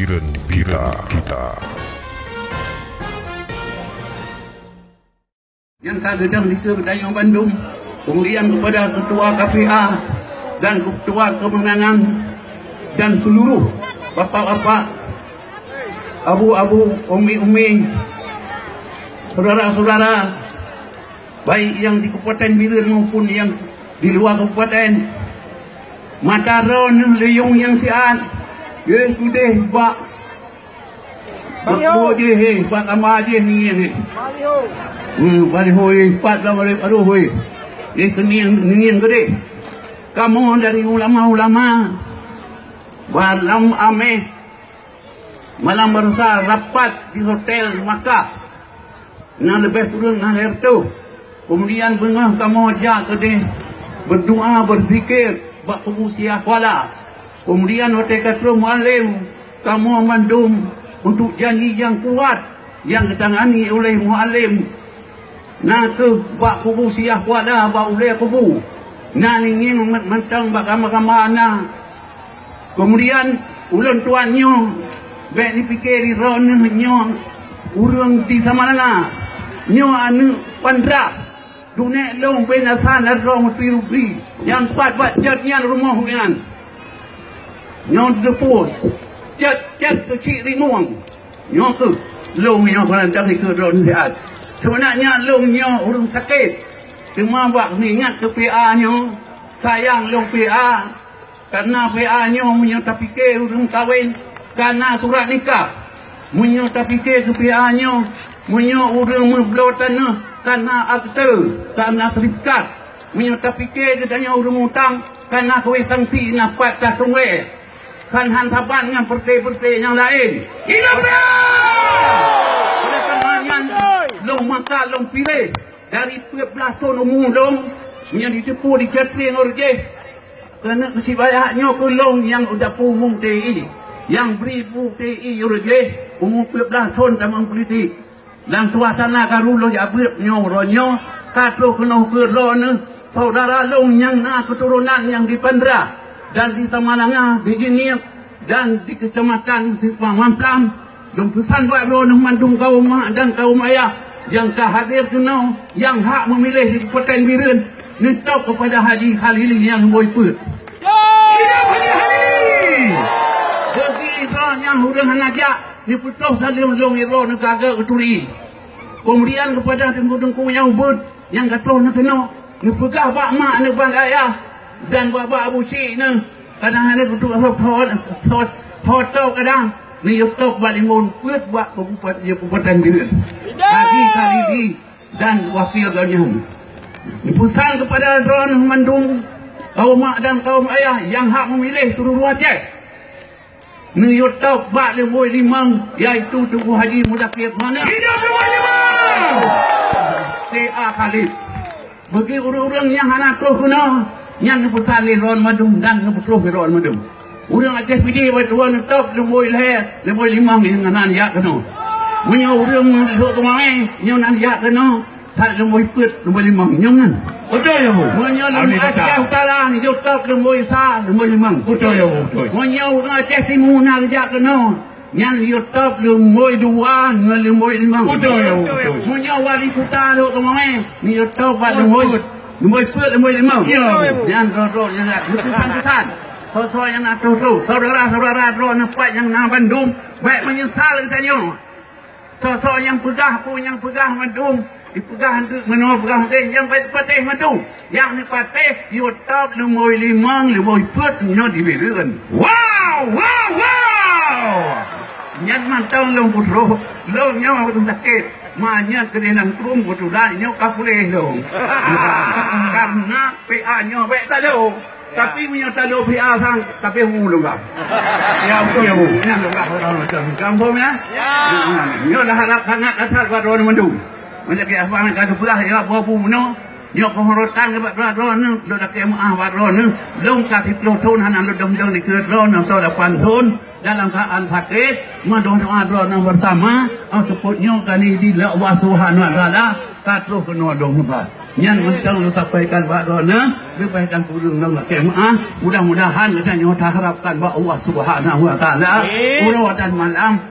Biren kita. Yang kagedang di Kedayang Bandung, kemudian kepada Ketua KPA dan Ketua Kemenangan dan seluruh bapak-bapak, abu-abu, umi-umi, saudara-saudara, baik yang di Kabupaten Biren maupun yang di luar kabupaten, mataron leyong yang siat, ye kudeh bak, bakbo je he, bak ama je ni he. Balik hoi, pat lah balik aduh hoi. Kening gede. Kamu dari ulama-ulama malam ame malam berusaha rapat di hotel Makkah. Nah lebih kurang akhir tu. Kemudian bengah kamu ajak ke berdoa berzikir bak kebusiah kuala. Kemudian hotel kata mualim kamu mandum untuk janji yang kuat yang ditangani oleh mualim. Nah ke bak kubu siah kuala bak ulai kubu. Nah ni mentang bak kamar-kamar na. Kemudian ulang tuannya baik dipikir ron nyo urang di Samalanga. Nyo anu pandra. Dunek long penasan rong rupi. Yang pat bat jatnya rumah hujan. Nyo depot. Jat kecil rimuang. Nyo ke long nyo kalau dah ke ron sehat. Sebenarnya longnya orang sakit. Cuma buat ingat ke PA-nya. Sayang long PA. Karena PA-nya punya tak fikir orang kahwin. Karena surat nikah. Punya tak fikir ke PA-nya. Punya orang membelot tanah. Karena akte. Karena serikat. Punya tak fikir ke tanya orang hutang. Karena kawin sanksi napat tak tunggu. Kan hantapan dengan partai-partai yang lain. Hidup ya! Oleh karenanya long maka long pilih dari 12 tahun umur long yang ditipu di catering orje kerana kesibayahnya ke long yang udah umum TI yang beribu TI orje umur 12 tahun tamang politik dan suasana karu lo jabut nyoronyo kato kena kerana saudara long yang na keturunan yang di Pandra dan di Samalanga di Giniap dan di kecamatan Mamplam long pesan buat lo mandung kaum mak dan kaum ayah yang hadir kena yang hak memilih di Kabupaten Biren netop kepada Haji Khalili yang boiput. Hidup Haji Khalili. Bagi ron yang hurang hanajak diputus salim long iro negara keturi. Kemudian kepada tengku-tengku yang ubud yang kata nak kena nepegah bak mak nak bang ayah dan bak abu cik ni kadang ada kutuk foto kadang ni YouTube balimun put buat Kabupaten Biren. Haji Khalili dan wakil ganyang. Pesan kepada Ron Mandung, kaum mak dan kaum ayah yang hak memilih turun Aceh. Ni YouTube bak lemoi limang iaitu Tugu Haji Mudakir mana? Hidup lemoi limang. TA Khalid. Bagi orang-orang yang anak tu kena yang pesan ni Ron Mandung dan keputus Ron Mandung. Orang Aceh pilih buat tuan top lemoi leher, lemoi limang yang anak ya kena. Punya orang duduk tuang yang nak jak kena tak lemoi put lemoi limang nyangan. Betul ya bu. Punya lemoi Aceh Utara ni top lemoi sa lemoi limang. Betul ya bu. Punya orang Aceh Timur nak jak kena yang top lemoi dua dengan lemoi limang. Betul ya bu. Punya wali kota duduk tuang ni top lemoi put lemoi limang. Yang dorong yang nak pesan-pesan. Kau yang nak tahu saudara-saudara dorong nampak yang nak Bandung baik menyesal katanya. Sosok yang pegah pun yang pegah Mandung dipegah menolak pegah Mandung yang patih Mandung yang ni patih YouTube lemoi limang lemoi put nyo di Biren. Wow. Nyan mantang long putro long nyo betul sakit manya kerenang krum putro dan nyo kapuleh long karena PA nyo baik tak ada. Tapi punya talo PA sang tapi ngulung tak. Ya betul ya bu. Ya betul. Kampung ya. Nyo dah harap sangat asal buat Ron Mandung. Macam ke apa nak kata pula ya bawa puno. Nyo kehorotan ke buat Ron ni. Lo dah ke maaf buat Ron ni. Long kasih 10 tahun hanan lo dong di ke Ron atau 8 tahun dalam keadaan sakit. Mendoa Ron bersama. Sebutnya kali di Allah Subhanahu Wa Taala. Katlo kena dong hebat. Nyan mentang lu sampaikan Pak Dona, sampaikan kurang nang nak kemah. Mudah-mudahan kita nyata harapkan bahwa Allah Subhanahu wa taala urang dan malam